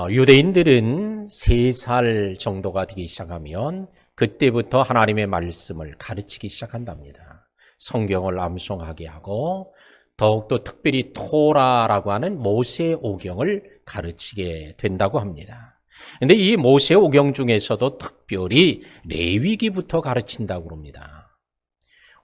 유대인들은 3살 정도가 되기 시작하면 그때부터 하나님의 말씀을 가르치기 시작한답니다. 성경을 암송하게 하고 더욱더 특별히 토라라고 하는 모세오경을 가르치게 된다고 합니다. 그런데 이 모세오경 중에서도 특별히 레위기부터 가르친다고 합니다.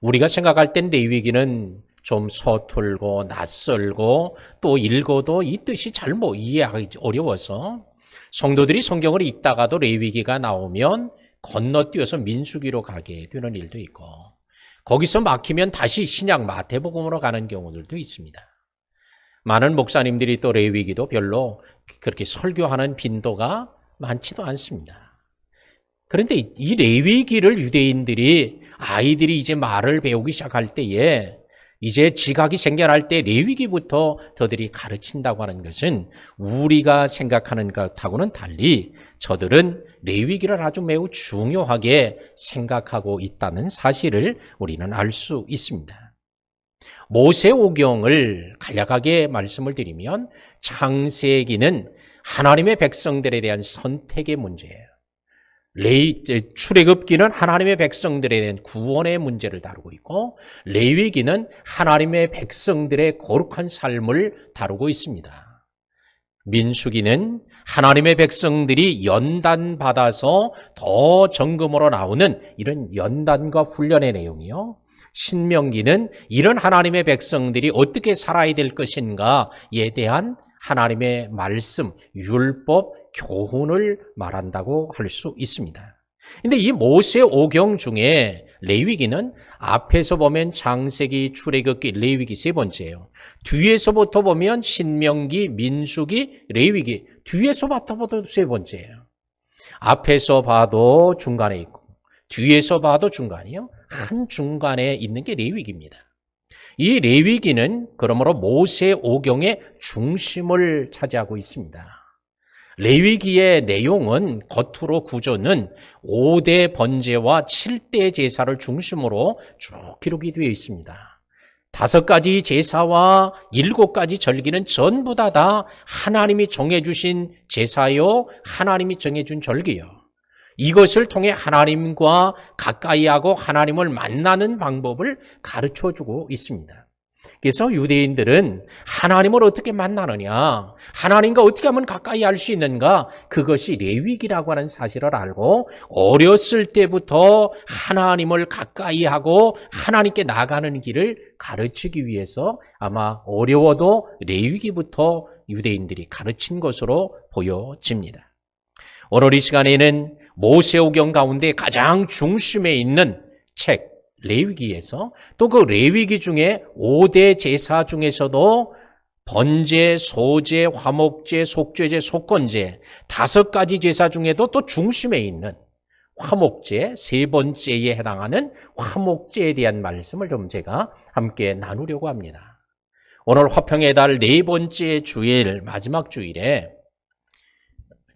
우리가 생각할 땐 레위기는 좀 서툴고 낯설고 또 읽어도 이 뜻이 잘 이해하기 어려워서 성도들이 성경을 읽다가도 레위기가 나오면 건너뛰어서 민수기로 가게 되는 일도 있고 거기서 막히면 다시 신약 마태복음으로 가는 경우들도 있습니다. 많은 목사님들이 또 레위기도 별로 그렇게 설교하는 빈도가 많지도 않습니다. 그런데 이 레위기를 유대인들이 아이들이 이제 말을 배우기 시작할 때에 이제 지각이 생겨날 때 레위기부터 저들이 가르친다고 하는 것은 우리가 생각하는 것하고는 달리 저들은 레위기를 아주 매우 중요하게 생각하고 있다는 사실을 우리는 알 수 있습니다. 모세오경을 간략하게 말씀을 드리면 창세기는 하나님의 백성들에 대한 선택의 문제예요. 출애굽기는 하나님의 백성들에 대한 구원의 문제를 다루고 있고 레위기는 하나님의 백성들의 거룩한 삶을 다루고 있습니다. 민수기는 하나님의 백성들이 연단받아서 더 정금으로 나오는 이런 연단과 훈련의 내용이요. 신명기는 이런 하나님의 백성들이 어떻게 살아야 될 것인가에 대한 하나님의 말씀, 율법, 교훈을 말한다고 할 수 있습니다. 그런데 이 모세오경 중에 레위기는 앞에서 보면 창세기, 출애굽기, 레위기 3번째예요. 뒤에서부터 보면 신명기, 민수기, 레위기 뒤에서부터 봐도 3번째예요. 앞에서 봐도 중간에 있고 뒤에서 봐도 중간이요. 한 중간에 있는 게 레위기입니다. 이 레위기는 그러므로 모세오경의 중심을 차지하고 있습니다. 레위기의 내용은 겉으로 구조는 5대 번제와 7대 제사를 중심으로 쭉 기록이 되어 있습니다. 5가지 제사와 7가지 절기는 전부 다 하나님이 정해주신 제사요, 하나님이 정해준 절기요. 이것을 통해 하나님과 가까이하고 하나님을 만나는 방법을 가르쳐주고 있습니다. 그래서 유대인들은 하나님을 어떻게 만나느냐, 하나님과 어떻게 하면 가까이 할 수 있는가, 그것이 레위기라고 하는 사실을 알고 어렸을 때부터 하나님을 가까이 하고 하나님께 나가는 길을 가르치기 위해서 아마 어려워도 레위기부터 유대인들이 가르친 것으로 보여집니다. 오늘 이 시간에는 모세오경 가운데 가장 중심에 있는 책 레위기에서 또 그 레위기 중에 5대 제사 중에서도 번제, 소제, 화목제, 속죄제, 속건제 5가지 제사 중에도 또 중심에 있는 화목제 3번째에 해당하는 화목제에 대한 말씀을 좀 제가 함께 나누려고 합니다. 오늘 화평의 달 4번째 주일 마지막 주일에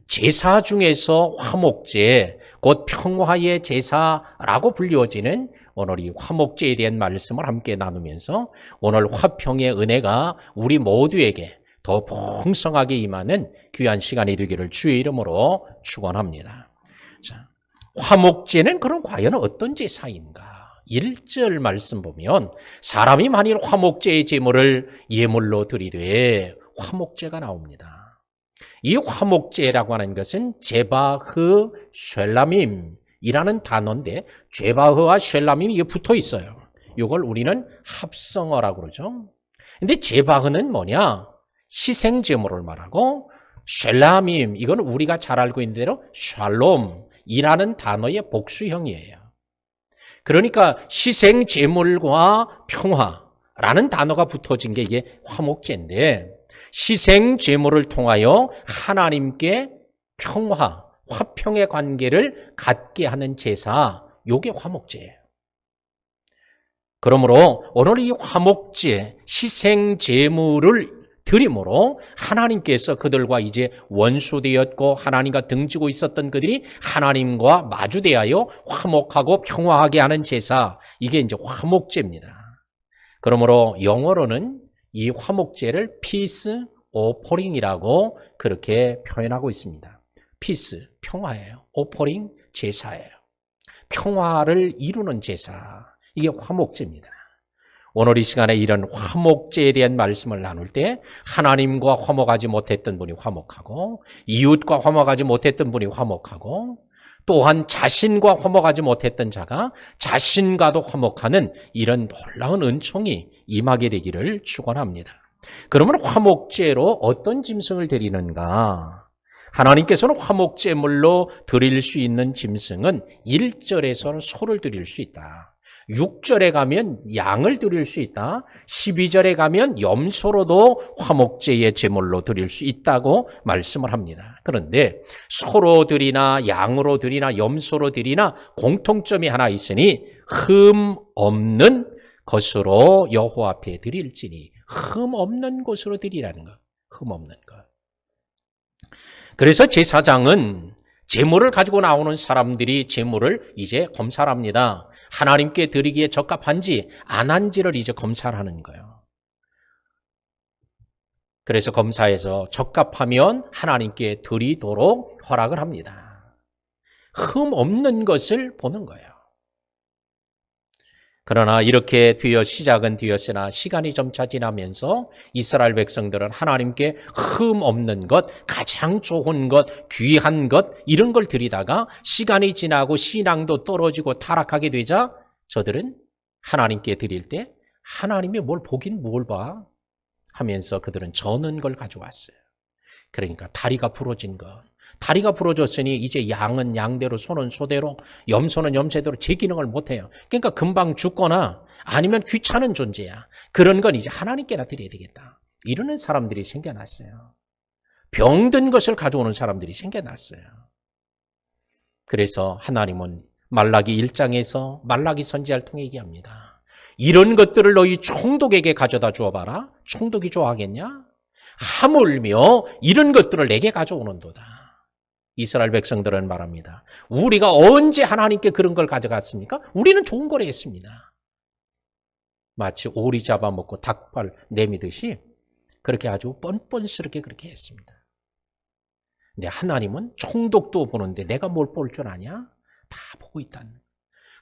제사 중에서 화목제, 곧 평화의 제사라고 불리워지는 오늘 이 화목제에 대한 말씀을 함께 나누면서 오늘 화평의 은혜가 우리 모두에게 더 풍성하게 임하는 귀한 시간이 되기를 주의 이름으로 축원합니다. 자, 화목제는 그럼 과연 어떤 제사인가? 1절 말씀 보면 사람이 만일 화목제의 제물을 예물로 드리되 화목제가 나옵니다. 이 화목제라고 하는 것은 제바흐 쉘라밈이라는 단어인데 제바흐와 쉘라밈이 이게 붙어 있어요. 이걸 우리는 합성어라고 그러죠. 근데 제바흐는 뭐냐? 희생제물을 말하고 쉘라밈 이건 우리가 잘 알고 있는 대로 샬롬이라는 단어의 복수형이에요. 그러니까 희생제물과 평화라는 단어가 붙어진 게 이게 화목제인데 희생 제물을 통하여 하나님께 평화, 화평의 관계를 갖게 하는 제사, 이게 화목제예요. 그러므로 오늘 이 화목제, 희생 제물을 드림으로 하나님께서 그들과 이제 원수되었고 하나님과 등지고 있었던 그들이 하나님과 마주대하여 화목하고 평화하게 하는 제사, 이게 이제 화목제입니다. 그러므로 영어로는 이 화목제를 Peace 오퍼링이라고 그렇게 표현하고 있습니다. 피스, 평화예요. 오퍼링, 제사예요. 평화를 이루는 제사. 이게 화목제입니다. 오늘 이 시간에 이런 화목제에 대한 말씀을 나눌 때 하나님과 화목하지 못했던 분이 화목하고 이웃과 화목하지 못했던 분이 화목하고 또한 자신과 화목하지 못했던 자가 자신과도 화목하는 이런 놀라운 은총이 임하게 되기를 축원합니다. 그러면 화목제로 어떤 짐승을 드리는가? 하나님께서는 화목제물로 드릴 수 있는 짐승은 1절에서는 소를 드릴 수 있다. 6절에 가면 양을 드릴 수 있다. 12절에 가면 염소로도 화목제의 제물로 드릴 수 있다고 말씀을 합니다. 그런데 소로 드리나 양으로 드리나 염소로 드리나 공통점이 하나 있으니 흠 없는 것으로 여호와 앞에 드릴지니 흠 없는 것으로 드리라는 것. 흠 없는 것. 그래서 제사장은 제물을 가지고 나오는 사람들이 제물을 이제 검사를 합니다. 하나님께 드리기에 적합한지 안 한지를 이제 검사를 하는 거예요. 그래서 검사에서 적합하면 하나님께 드리도록 허락을 합니다. 흠 없는 것을 보는 거예요. 그러나 이렇게 시작은 되었으나 시간이 점차 지나면서 이스라엘 백성들은 하나님께 흠 없는 것, 가장 좋은 것, 귀한 것 이런 걸 드리다가 시간이 지나고 신앙도 떨어지고 타락하게 되자 저들은 하나님께 드릴 때 하나님이 뭘 보긴 뭘 봐 하면서 그들은 저는 걸 가져왔어요. 그러니까 다리가 부러진 것. 다리가 부러졌으니 이제 양은 양대로 소는 소대로 염소는 염소대로 제 기능을 못해요. 그러니까 금방 죽거나 아니면 귀찮은 존재야. 그런 건 이제 하나님께나 드려야 되겠다. 이러는 사람들이 생겨났어요. 병든 것을 가져오는 사람들이 생겨났어요. 그래서 하나님은 말라기 1장에서 말라기 선지자를 통해 얘기합니다. 이런 것들을 너희 총독에게 가져다 주어봐라. 총독이 좋아하겠냐? 하물며 이런 것들을 내게 가져오는도다. 이스라엘 백성들은 말합니다. 우리가 언제 하나님께 그런 걸 가져갔습니까? 우리는 좋은 걸 했습니다. 마치 오리 잡아먹고 닭발 내미듯이 그렇게 아주 뻔뻔스럽게 그렇게 했습니다. 근데 하나님은 총독도 보는데 내가 뭘 볼 줄 아냐? 다 보고 있다는 거예요.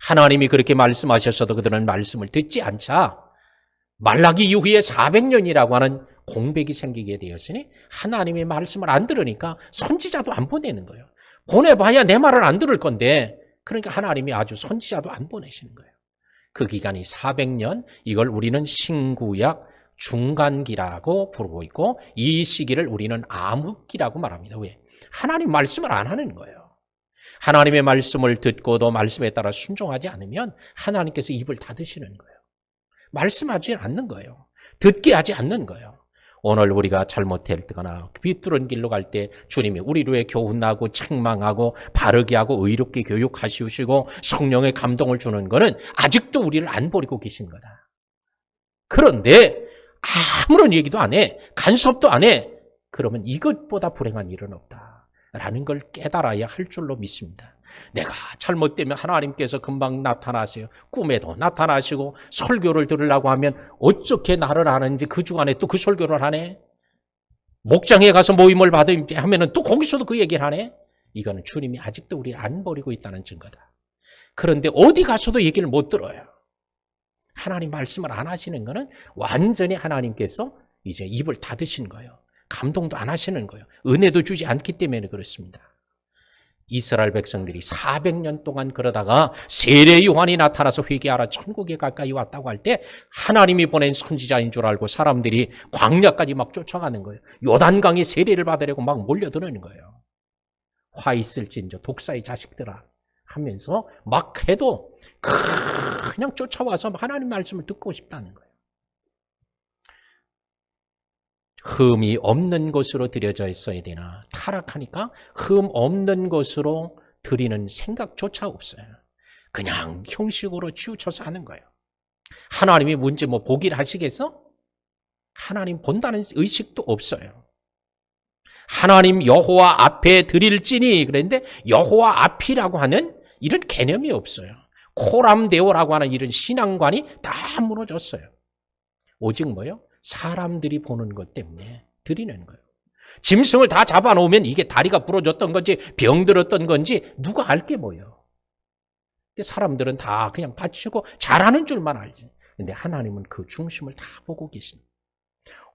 하나님이 그렇게 말씀하셨어도 그들은 말씀을 듣지 않자 말라기 이후에 400년이라고 하는 공백이 생기게 되었으니 하나님의 말씀을 안 들으니까 선지자도 안 보내는 거예요. 보내봐야 내 말을 안 들을 건데 그러니까 하나님이 아주 선지자도 안 보내시는 거예요. 그 기간이 400년, 이걸 우리는 신구약 중간기라고 부르고 있고 이 시기를 우리는 암흑기라고 말합니다. 왜? 하나님 말씀을 안 하는 거예요. 하나님의 말씀을 듣고도 말씀에 따라 순종하지 않으면 하나님께서 입을 닫으시는 거예요. 말씀하지 않는 거예요. 듣게 하지 않는 거예요. 오늘 우리가 잘못했거나 비뚤은 길로 갈 때 주님이 우리를 위해 교훈하고 책망하고 바르게 하고 의롭게 교육하시고 성령의 감동을 주는 것은 아직도 우리를 안 버리고 계신 거다. 그런데 아무런 얘기도 안 해. 간섭도 안 해. 그러면 이것보다 불행한 일은 없다라는 걸 깨달아야 할 줄로 믿습니다. 내가 잘못되면 하나님께서 금방 나타나세요. 꿈에도 나타나시고 설교를 들으려고 하면 어떻게 나를 아는지 그 주간에 또 그 설교를 하네. 목장에 가서 모임을 하면 또 거기서도 그 얘기를 하네. 이거는 주님이 아직도 우리를 안 버리고 있다는 증거다. 그런데 어디 가서도 얘기를 못 들어요. 하나님 말씀을 안 하시는 거는 완전히 하나님께서 이제 입을 닫으신 거예요. 감동도 안 하시는 거예요. 은혜도 주지 않기 때문에 그렇습니다. 이스라엘 백성들이 400년 동안 그러다가 세례 요한이 나타나서 회개하라 천국에 가까이 왔다고 할 때 하나님이 보낸 선지자인 줄 알고 사람들이 광야까지 막 쫓아가는 거예요. 요단강에 세례를 받으려고 막 몰려드는 거예요. 화 있을진저 독사의 자식들아 하면서 막 해도 그냥 쫓아와서 하나님 말씀을 듣고 싶다는 거예요. 흠이 없는 것으로 드려져 있어야 되나? 타락하니까 흠 없는 것으로 드리는 생각조차 없어요. 그냥 형식으로 치우쳐서 하는 거예요. 하나님이 문제 보기를 하시겠어? 하나님 본다는 의식도 없어요. 하나님 여호와 앞에 드릴지니 그랬는데 여호와 앞이라고 하는 이런 개념이 없어요. 코람데오라고 하는 이런 신앙관이 다 무너졌어요. 오직 뭐요? 사람들이 보는 것 때문에 드리는 거예요. 짐승을 다 잡아놓으면 이게 다리가 부러졌던 건지 병들었던 건지 누가 알게 뭐예요. 사람들은 다 그냥 바치고 잘하는 줄만 알지. 근데 하나님은 그 중심을 다 보고 계십니다.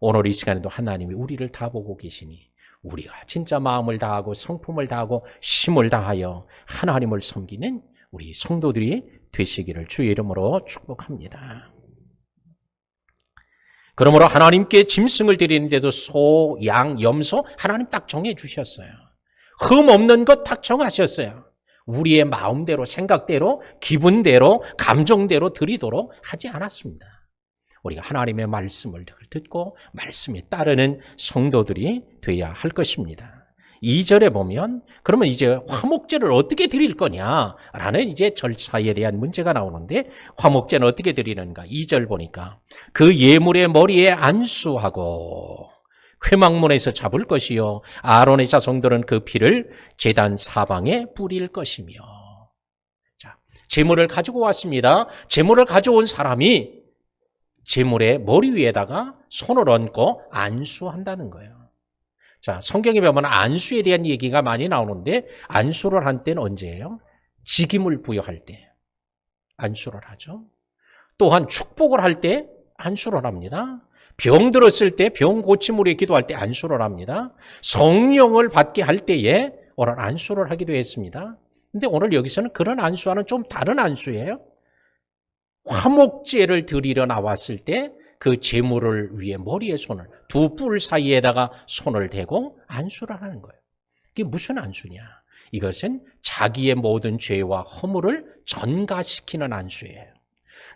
오늘 이 시간에도 하나님이 우리를 다 보고 계시니 우리가 진짜 마음을 다하고 성품을 다하고 힘을 다하여 하나님을 섬기는 우리 성도들이 되시기를 주의 이름으로 축복합니다. 그러므로 하나님께 짐승을 드리는데도 소, 양, 염소 하나님 딱 정해주셨어요. 흠 없는 것 딱 정하셨어요. 우리의 마음대로, 생각대로, 기분대로, 감정대로 드리도록 하지 않았습니다. 우리가 하나님의 말씀을 듣고 말씀에 따르는 성도들이 되어야 할 것입니다. 2절에 보면 그러면 이제 화목제를 어떻게 드릴 거냐라는 이제 절차에 대한 문제가 나오는데 화목제는 어떻게 드리는가? 2절 보니까 그 예물의 머리에 안수하고 회막문에서 잡을 것이요 아론의 자손들은 그 피를 제단 사방에 뿌릴 것이며. 자, 제물을 가지고 왔습니다. 제물을 가져온 사람이 제물의 머리 위에다가 손을 얹고 안수한다는 거예요. 자, 성경에 보면 안수에 대한 얘기가 많이 나오는데 안수를 한 때는 언제예요? 직임을 부여할 때 안수를 하죠. 또한 축복을 할 때 안수를 합니다. 병 들었을 때 병 고침을 위해 기도할 때 안수를 합니다. 성령을 받게 할 때에 오늘 안수를 하기도 했습니다. 근데 오늘 여기서는 그런 안수와는 좀 다른 안수예요. 화목제를 드리러 나왔을 때 그 제물을 위해 머리에 손을, 두 뿔 사이에다가 손을 대고 안수를 하는 거예요. 이게 무슨 안수냐? 이것은 자기의 모든 죄와 허물을 전가시키는 안수예요.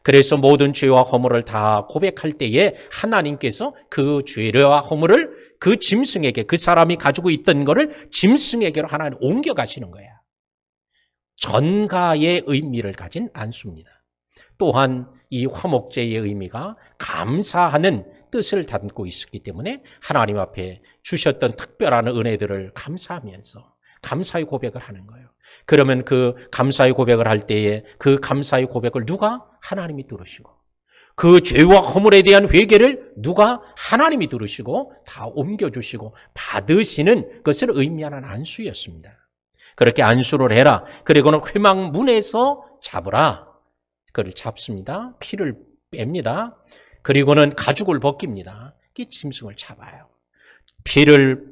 그래서 모든 죄와 허물을 다 고백할 때에 하나님께서 그 죄와 허물을 그 짐승에게, 그 사람이 가지고 있던 것을 짐승에게로 하나님 옮겨가시는 거예요. 전가의 의미를 가진 안수입니다. 또한 이 화목제의 의미가 감사하는 뜻을 담고 있었기 때문에 하나님 앞에 주셨던 특별한 은혜들을 감사하면서 감사의 고백을 하는 거예요. 그러면 그 감사의 고백을 할 때에 그 감사의 고백을 누가? 하나님이 들으시고 그 죄와 허물에 대한 회개를 누가? 하나님이 들으시고 다 옮겨주시고 받으시는 것을 의미하는 안수였습니다. 그렇게 안수를 해라. 그리고는 회막문에서 잡으라. 그를 잡습니다. 피를 뺍니다. 그리고는 가죽을 벗깁니다. 이 짐승을 잡아요. 피를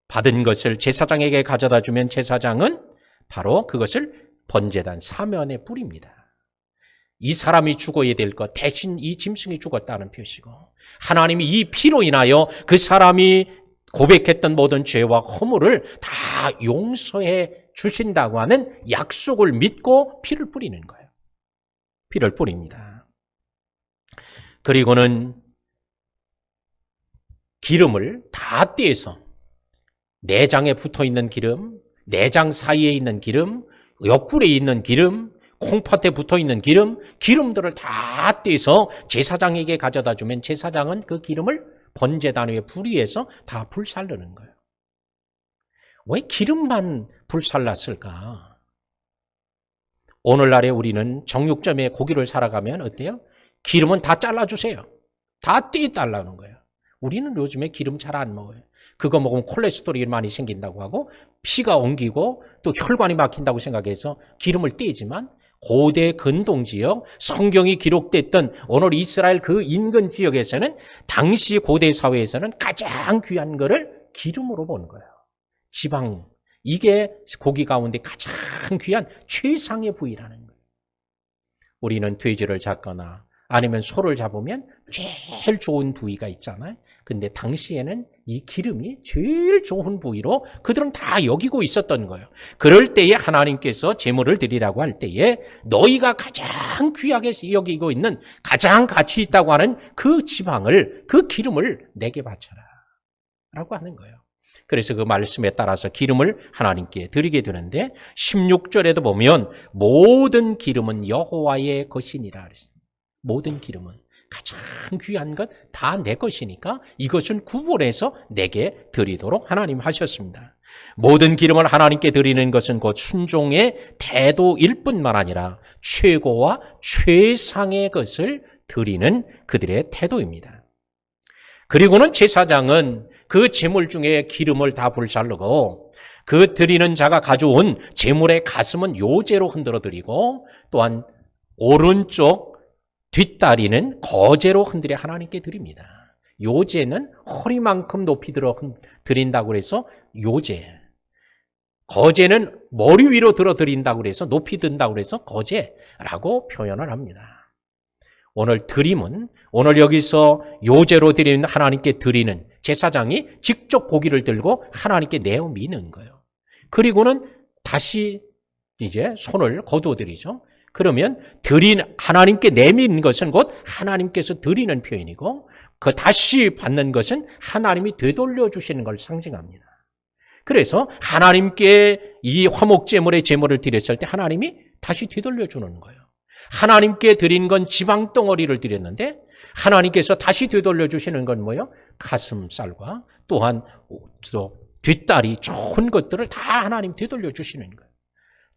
받은 것을 제사장에게 가져다 주면 제사장은 바로 그것을 번제단 사면에 뿌립니다. 이 사람이 죽어야 될 것 대신 이 짐승이 죽었다는 표시고 하나님이 이 피로 인하여 그 사람이 고백했던 모든 죄와 허물을 다 용서해 주신다고 하는 약속을 믿고 피를 뿌리는 거예요. 피를 뿌립니다. 그리고는 기름을 다 떼서 내장에 붙어있는 기름, 내장 사이에 있는 기름, 옆구리에 있는 기름, 콩팥에 붙어있는 기름, 기름들을 다 떼서 제사장에게 가져다 주면 제사장은 그 기름을 번제단 위에 불 위에서 다 불살르는 거예요. 왜 기름만 불살랐을까? 오늘날에 우리는 정육점에 고기를 사러 가면 어때요? 기름은 다 잘라주세요. 다 떼달라는 거예요. 우리는 요즘에 기름 잘 안 먹어요. 그거 먹으면 콜레스테롤이 많이 생긴다고 하고 피가 엉기고 또 혈관이 막힌다고 생각해서 기름을 떼지만 고대 근동 지역, 성경이 기록됐던 오늘 이스라엘 그 인근 지역에서는 당시 고대 사회에서는 가장 귀한 거를 기름으로 보는 거예요. 지방. 이게 고기 가운데 가장 귀한 최상의 부위라는 거예요. 우리는 돼지를 잡거나 아니면 소를 잡으면 제일 좋은 부위가 있잖아요. 근데 당시에는 이 기름이 제일 좋은 부위로 그들은 다 여기고 있었던 거예요. 그럴 때에 하나님께서 제물을 드리라고 할 때에 너희가 가장 귀하게 여기고 있는 가장 가치 있다고 하는 그 지방을, 그 기름을 내게 바쳐라 라고 하는 거예요. 그래서 그 말씀에 따라서 기름을 하나님께 드리게 되는데 16절에도 보면 모든 기름은 여호와의 것이니라 그랬습니다. 모든 기름은 가장 귀한 것 다 내 것이니까 이것은 구분해서 내게 드리도록 하나님 하셨습니다. 모든 기름을 하나님께 드리는 것은 곧 순종의 태도일 뿐만 아니라 최고와 최상의 것을 드리는 그들의 태도입니다. 그리고는 제사장은 그 제물 중에 기름을 다 불살르고 그 드리는 자가 가져온 제물의 가슴은 요제로 흔들어 드리고 또한 오른쪽 뒷다리는 거제로 흔들어 하나님께 드립니다. 요제는 허리만큼 높이 들어 드린다고 해서 요제. 거제는 머리 위로 들어 드린다고 해서 높이 든다고 해서 거제라고 표현을 합니다. 오늘 드림은 오늘 여기서 요제로 드리는 하나님께 드리는 제사장이 직접 고기를 들고 하나님께 내어 미는 거예요. 그리고는 다시 이제 손을 거두어드리죠. 그러면 드린 하나님께 내미는 것은 곧 하나님께서 드리는 표현이고 그 다시 받는 것은 하나님이 되돌려 주시는 걸 상징합니다. 그래서 하나님께 이 화목제물의 제물을 드렸을 때 하나님이 다시 되돌려 주는 거예요. 하나님께 드린 건 지방 덩어리를 드렸는데 하나님께서 다시 되돌려 주시는 건 뭐예요? 가슴살과 또한 뒷다리 좋은 것들을 다 하나님 되돌려 주시는 거예요.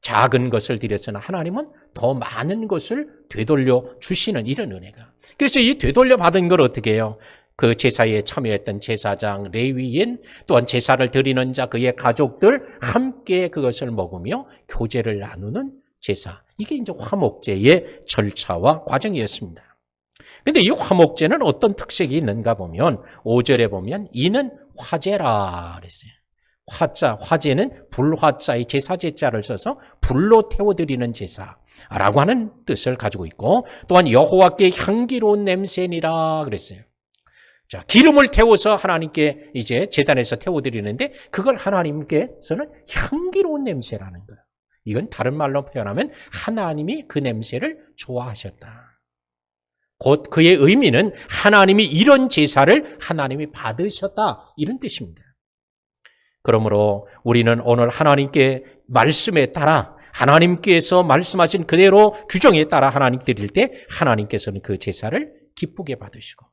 작은 것을 드렸으나 하나님은 더 많은 것을 되돌려 주시는 이런 은혜가. 그래서 이 되돌려 받은 걸 어떻게 해요? 그 제사에 참여했던 제사장, 레위인, 또한 제사를 드리는 자, 그의 가족들 함께 그것을 먹으며 교제를 나누는 제사. 이게 이제 화목제의 절차와 과정이었습니다. 그런데 이 화목제는 어떤 특색이 있는가 보면 5절에 보면 이는 화제라 그랬어요. 화제는 불화자의 제사제자를 써서 불로 태워드리는 제사라고 하는 뜻을 가지고 있고 또한 여호와께 향기로운 냄새니라 그랬어요. 자, 기름을 태워서 하나님께 이제 제단에서 태워드리는데 그걸 하나님께서는 향기로운 냄새라는 거예요. 이건 다른 말로 표현하면 하나님이 그 냄새를 좋아하셨다. 곧 그의 의미는 하나님이 이런 제사를 하나님이 받으셨다 이런 뜻입니다. 그러므로 우리는 오늘 하나님께 말씀에 따라 하나님께서 말씀하신 그대로 규정에 따라 하나님 드릴 때 하나님께서는 그 제사를 기쁘게 받으시고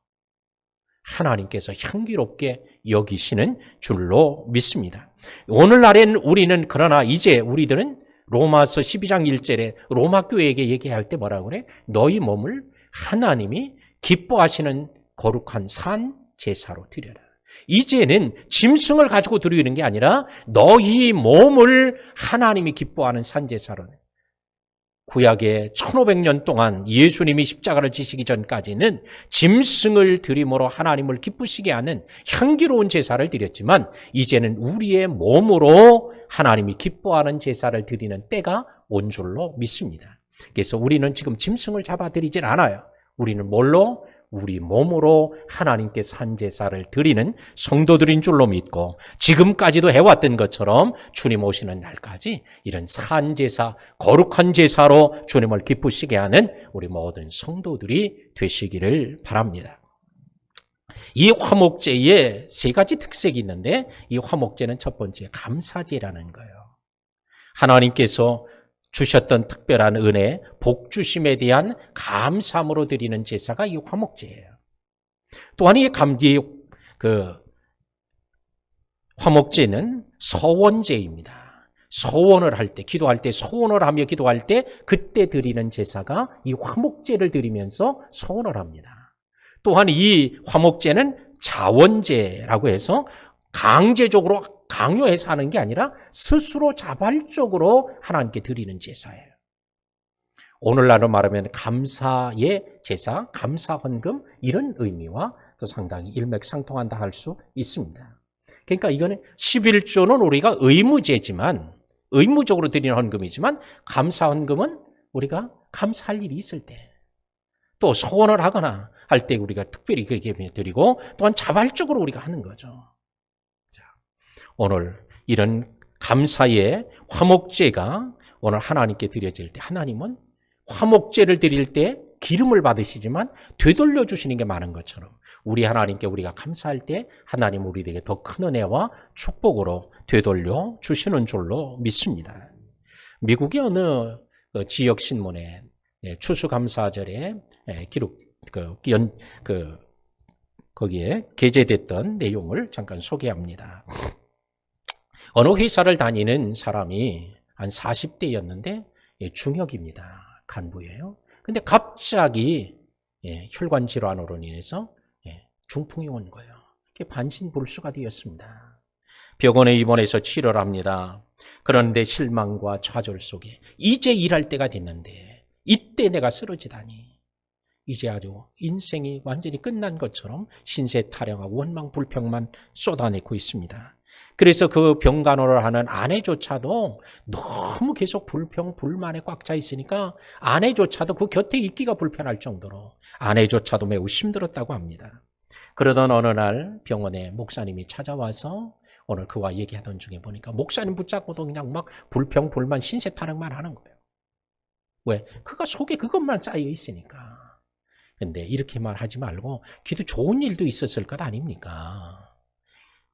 하나님께서 향기롭게 여기시는 줄로 믿습니다. 오늘날엔 우리는 그러나 이제 우리들은 로마서 12장 1절에 로마 교회에게 얘기할 때 뭐라고 그래? 너희 몸을 하나님이 기뻐하시는 거룩한 산 제사로 드려라. 이제는 짐승을 가지고 드리는 게 아니라 너희 몸을 하나님이 기뻐하는 산 제사로. 구약의 1500년 동안 예수님이 십자가를 지시기 전까지는 짐승을 드림으로 하나님을 기쁘시게 하는 향기로운 제사를 드렸지만 이제는 우리의 몸으로 하나님이 기뻐하는 제사를 드리는 때가 온 줄로 믿습니다. 그래서 우리는 지금 짐승을 잡아드리질 않아요. 우리는 뭘로? 우리 몸으로 하나님께 산제사를 드리는 성도들인 줄로 믿고 지금까지도 해왔던 것처럼 주님 오시는 날까지 이런 산제사, 거룩한 제사로 주님을 기쁘시게 하는 우리 모든 성도들이 되시기를 바랍니다. 이 화목제에 세 가지 특색이 있는데 이 화목제는 첫 번째 감사제라는 거예요. 하나님께서 주셨던 특별한 은혜, 복주심에 대한 감사함으로 드리는 제사가 이 화목제예요. 또한 이 화목제는 서원제입니다. 서원을 할 때, 기도할 때, 서원을 하며 기도할 때 그때 드리는 제사가 이 화목제를 드리면서 서원을 합니다. 또한 이 화목제는 자원제라고 해서 강제적으로 강요해서 하는 게 아니라 스스로 자발적으로 하나님께 드리는 제사예요. 오늘날로 말하면 감사의 제사, 감사헌금 이런 의미와 또 상당히 일맥상통한다 할 수 있습니다. 그러니까 이거는 11조는 우리가 의무제지만 의무적으로 드리는 헌금이지만 감사헌금은 우리가 감사할 일이 있을 때 또 소원을 하거나 할 때 우리가 특별히 그렇게 드리고 또한 자발적으로 우리가 하는 거죠. 오늘 이런 감사의 화목제가 오늘 하나님께 드려질 때 하나님은 화목제를 드릴 때 기름을 받으시지만 되돌려 주시는 게 많은 것처럼 우리 하나님께 우리가 감사할 때 하나님 우리에게 더 큰 은혜와 축복으로 되돌려 주시는 줄로 믿습니다. 미국의 어느 지역 신문에 추수감사절에 기록 거기에 게재됐던 내용을 잠깐 소개합니다. 어느 회사를 다니는 사람이 한 40대였는데 중역입니다. 간부예요. 근데 갑자기 혈관 질환으로 인해서 중풍이 온 거예요. 반신불수가 되었습니다. 병원에 입원해서 치료를 합니다. 그런데 실망과 좌절 속에 이제 일할 때가 됐는데 이때 내가 쓰러지다니. 이제 아주 인생이 완전히 끝난 것처럼 신세 타령하고 원망 불평만 쏟아내고 있습니다. 그래서 그 병간호를 하는 아내조차도 너무 계속 불평, 불만에 꽉 차 있으니까 아내조차도 그 곁에 있기가 불편할 정도로 아내조차도 매우 힘들었다고 합니다. 그러던 어느 날 병원에 목사님이 찾아와서 오늘 그와 얘기하던 중에 보니까 목사님 붙잡고도 그냥 막 불평, 불만, 신세 타령만 하는 거예요. 왜? 그가 속에 그것만 쌓여 있으니까. 근데 이렇게만 하지 말고 기도 좋은 일도 있었을 것 아닙니까?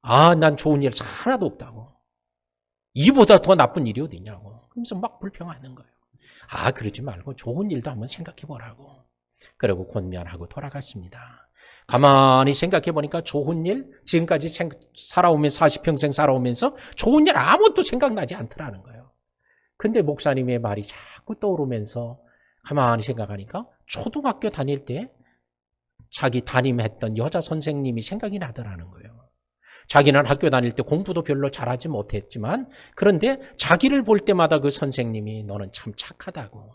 난 좋은 일 하나도 없다고. 이보다 더 나쁜 일이 어디냐고. 그러면서 막 불평하는 거예요. 그러지 말고 좋은 일도 한번 생각해 보라고. 그리고 권면하고 돌아갔습니다. 가만히 생각해 보니까 좋은 일, 지금까지 살아오면서 40평생 살아오면서 좋은 일 아무것도 생각나지 않더라는 거예요. 근데 목사님의 말이 자꾸 떠오르면서 가만히 생각하니까 초등학교 다닐 때 자기 담임했던 여자 선생님이 생각이 나더라는 거예요. 자기는 학교 다닐 때 공부도 별로 잘하지 못했지만 그런데 자기를 볼 때마다 그 선생님이 너는 참 착하다고.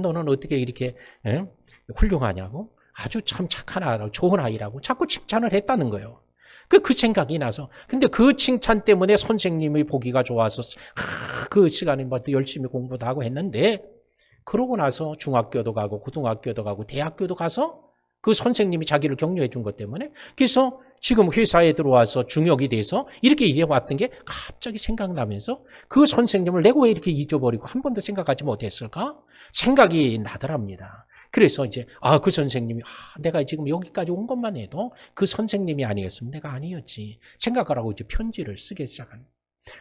너는 어떻게 이렇게 훌륭하냐고. 아주 참 착한 아이라고, 좋은 아이라고 자꾸 칭찬을 했다는 거예요. 그 생각이 나서. 근데 그 칭찬 때문에 선생님의 보기가 좋아서 그 시간에 뭐 열심히 공부도 하고 했는데 그러고 나서 중학교도 가고 고등학교도 가고 대학교도 가서 그 선생님이 자기를 격려해 준 것 때문에 그래서 지금 회사에 들어와서 중역이 돼서 이렇게 일해왔던 게 갑자기 생각나면서 그 선생님을 내가 왜 이렇게 잊어버리고 한 번도 생각하지 못했을까? 생각이 나더랍니다. 그래서 이제 그 선생님이 내가 지금 여기까지 온 것만 해도 그 선생님이 아니었으면 내가 아니었지 생각을 하고 이제 편지를 쓰기 시작한.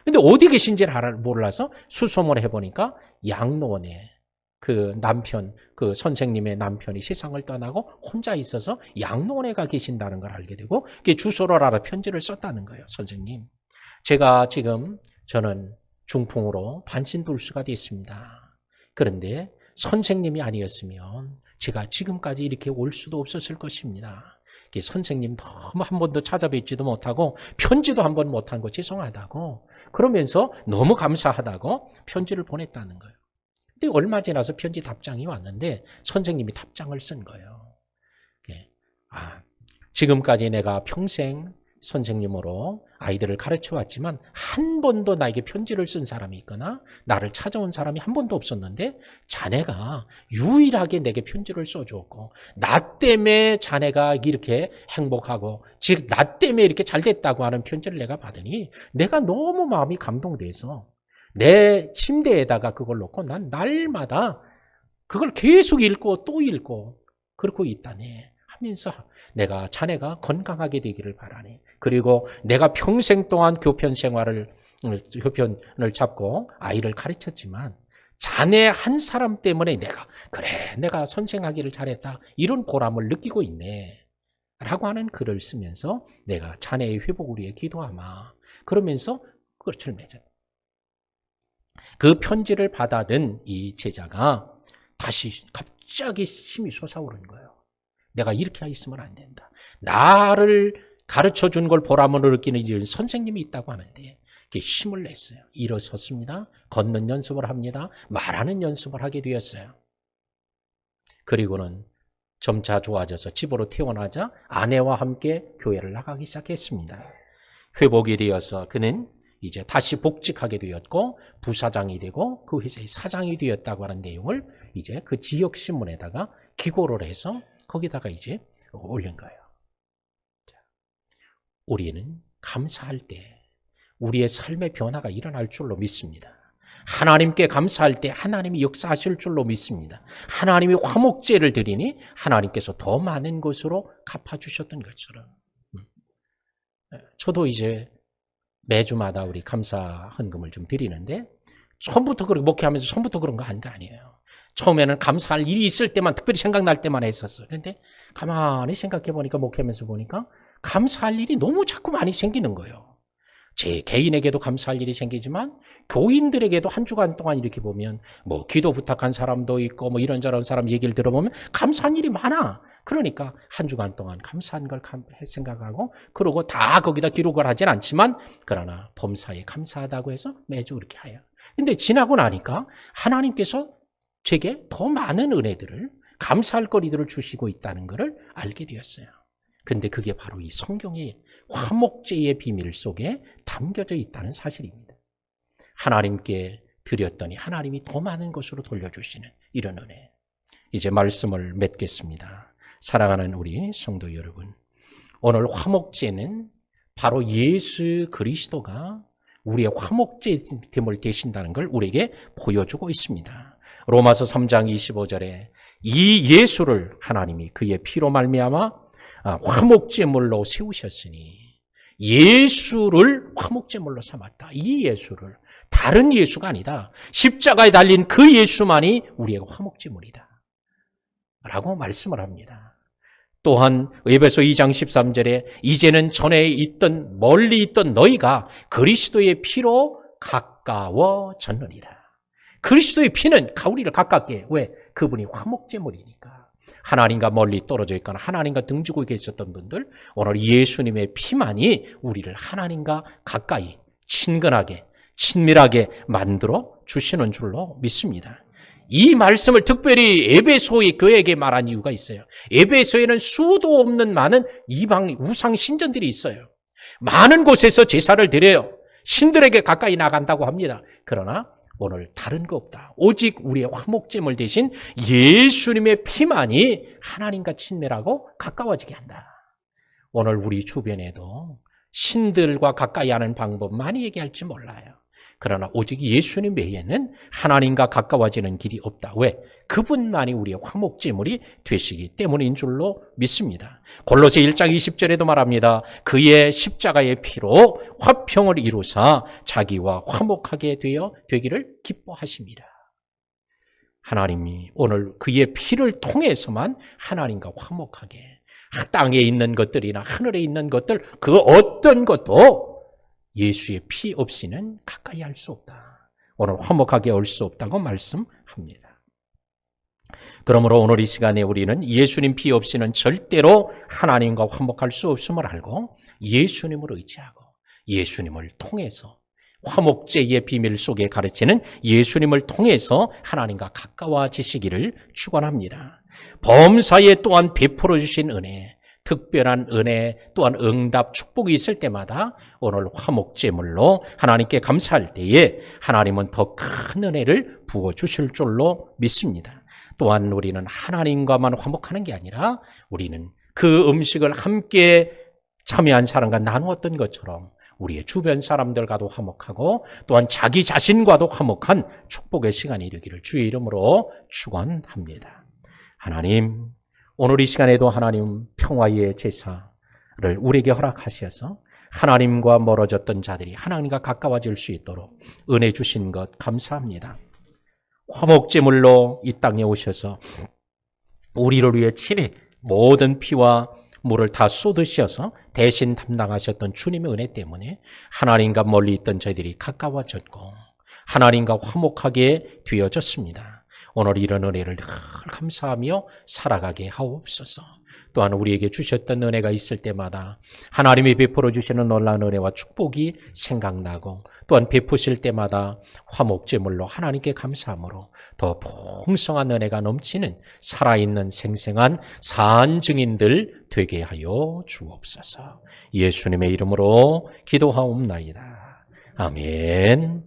근데 어디 계신지를 몰라서 수소문을 해보니까 양로원에 그 남편, 그 선생님의 남편이 세상을 떠나고 혼자 있어서 양로원에 가 계신다는 걸 알게 되고 주소를 알아 편지를 썼다는 거예요. 선생님, 제가 지금 저는 중풍으로 반신불수가 됐습니다. 그런데 선생님이 아니었으면 제가 지금까지 이렇게 올 수도 없었을 것입니다. 선생님 너무 한 번도 찾아뵙지도 못하고 편지도 한 번 못한 거 죄송하다고 그러면서 너무 감사하다고 편지를 보냈다는 거예요. 근데 얼마 지나서 편지 답장이 왔는데 선생님이 답장을 쓴 거예요. 지금까지 내가 평생 선생님으로 아이들을 가르쳐 왔지만 한 번도 나에게 편지를 쓴 사람이 있거나 나를 찾아온 사람이 한 번도 없었는데 자네가 유일하게 내게 편지를 써주었고 나 때문에 자네가 이렇게 행복하고 즉 나 때문에 이렇게 잘 됐다고 하는 편지를 내가 받으니 내가 너무 마음이 감동돼서 내 침대에다가 그걸 놓고 난 날마다 그걸 계속 읽고 또 읽고 그러고 있다네 하면서 내가 자네가 건강하게 되기를 바라네. 그리고 내가 평생 동안 교편을 잡고 아이를 가르쳤지만 자네 한 사람 때문에 내가 선생하기를 잘했다 이런 보람을 느끼고 있네 라고 하는 글을 쓰면서 내가 자네의 회복을 위해 기도하마 그러면서 끝을 맺었다. 그 편지를 받아든 이 제자가 다시 갑자기 힘이 솟아오른 거예요. 내가 이렇게 있으면 안 된다. 나를 가르쳐 준 걸 보람으로 느끼는 선생님이 있다고 하는데 힘을 냈어요. 일어섰습니다. 걷는 연습을 합니다. 말하는 연습을 하게 되었어요. 그리고는 점차 좋아져서 집으로 퇴원하자 아내와 함께 교회를 나가기 시작했습니다. 회복이 되어서 그는 이제 다시 복직하게 되었고 부사장이 되고 그 회사의 사장이 되었다고 하는 내용을 이제 그 지역 신문에다가 기고를 해서 거기다가 이제 올린 거예요. 우리는 감사할 때 우리의 삶의 변화가 일어날 줄로 믿습니다. 하나님께 감사할 때 하나님이 역사하실 줄로 믿습니다. 하나님이 화목제를 드리니 하나님께서 더 많은 것으로 갚아주셨던 것처럼. 저도 이제 매주마다 우리 감사 헌금을 좀 드리는데 처음부터 그렇게 목회하면서 처음부터 그런 거 아니에요. 처음에는 감사할 일이 있을 때만 특별히 생각날 때만 했었어요. 그런데 가만히 생각해 보니까 목회하면서 보니까 감사할 일이 너무 자꾸 많이 생기는 거예요. 제 개인에게도 감사할 일이 생기지만 교인들에게도 한 주간 동안 이렇게 보면 뭐 기도 부탁한 사람도 있고 뭐 이런저런 사람 얘기를 들어보면 감사한 일이 많아. 그러니까 한 주간 동안 감사한 걸 생각하고 그러고 다 거기다 기록을 하진 않지만 그러나 범사에 감사하다고 해서 매주 그렇게 해요. 근데 지나고 나니까 하나님께서 제게 더 많은 은혜들을 감사할 거리들을 주시고 있다는 것을 알게 되었어요. 근데 그게 바로 이 성경의 화목제의 비밀 속에 담겨져 있다는 사실입니다. 하나님께 드렸더니 하나님이 더 많은 것으로 돌려주시는 이런 은혜. 이제 말씀을 맺겠습니다. 사랑하는 우리 성도 여러분, 오늘 화목제는 바로 예수 그리스도가 우리의 화목제됨을 되신다는 걸 우리에게 보여주고 있습니다. 로마서 3장 25절에 이 예수를 하나님이 그의 피로 말미암아 화목제물로 세우셨으니 예수를 화목제물로 삼았다. 이 예수를 다른 예수가 아니다. 십자가에 달린 그 예수만이 우리의 화목제물이다. 라고 말씀을 합니다. 또한 에베소 2장 13절에 이제는 전에 있던 멀리 있던 너희가 그리스도의 피로 가까워졌느니라. 그리스도의 피는 우리를 가깝게 해. 왜? 그분이 화목제물이니까. 하나님과 멀리 떨어져 있거나 하나님과 등지고 계셨던 분들 오늘 예수님의 피만이 우리를 하나님과 가까이 친근하게 친밀하게 만들어 주시는 줄로 믿습니다. 이 말씀을 특별히 에베소의 교회에게 말한 이유가 있어요. 에베소에는 수도 없는 많은 이방 우상 신전들이 있어요. 많은 곳에서 제사를 드려요. 신들에게 가까이 나간다고 합니다. 그러나 오늘 다른 거 없다. 오직 우리의 화목제물 대신 예수님의 피만이 하나님과 친밀하고 가까워지게 한다. 오늘 우리 주변에도 신들과 가까이 하는 방법 많이 얘기할지 몰라요. 그러나 오직 예수님 외에는 하나님과 가까워지는 길이 없다. 왜? 그분만이 우리의 화목제물이 되시기 때문인 줄로 믿습니다. 골로새 1장 20절에도 말합니다. 그의 십자가의 피로 화평을 이루사 자기와 화목하게 되기를 기뻐하십니다. 하나님이 오늘 그의 피를 통해서만 하나님과 화목하게 땅에 있는 것들이나 하늘에 있는 것들 그 어떤 것도 예수의 피 없이는 가까이 할 수 없다. 오늘 화목하게 올 수 없다고 말씀합니다. 그러므로 오늘 이 시간에 우리는 예수님 피 없이는 절대로 하나님과 화목할 수 없음을 알고 예수님을 의지하고 예수님을 통해서 화목제의 비밀 속에 가르치는 예수님을 통해서 하나님과 가까워지시기를 축원합니다. 범사에 또한 베풀어 주신 은혜 특별한 은혜 또한 응답 축복이 있을 때마다 오늘 화목제물로 하나님께 감사할 때에 하나님은 더 큰 은혜를 부어주실 줄로 믿습니다. 또한 우리는 하나님과만 화목하는 게 아니라 우리는 그 음식을 함께 참여한 사람과 나누었던 것처럼 우리의 주변 사람들과도 화목하고 또한 자기 자신과도 화목한 축복의 시간이 되기를 주의 이름으로 축원합니다. 하나님, 오늘 이 시간에도 하나님 평화의 제사를 우리에게 허락하셔서 하나님과 멀어졌던 자들이 하나님과 가까워질 수 있도록 은혜 주신 것 감사합니다. 화목제물로 이 땅에 오셔서 우리를 위해 친히 모든 피와 물을 다 쏟으셔서 대신 담당하셨던 주님의 은혜 때문에 하나님과 멀리 있던 저희들이 가까워졌고 하나님과 화목하게 되어졌습니다. 오늘 이런 은혜를 늘 감사하며 살아가게 하옵소서. 또한 우리에게 주셨던 은혜가 있을 때마다 하나님이 베풀어 주시는 놀라운 은혜와 축복이 생각나고 또한 베푸실 때마다 화목제물로 하나님께 감사함으로 더 풍성한 은혜가 넘치는 살아있는 생생한 산증인들 되게 하여 주옵소서. 예수님의 이름으로 기도하옵나이다. 아멘.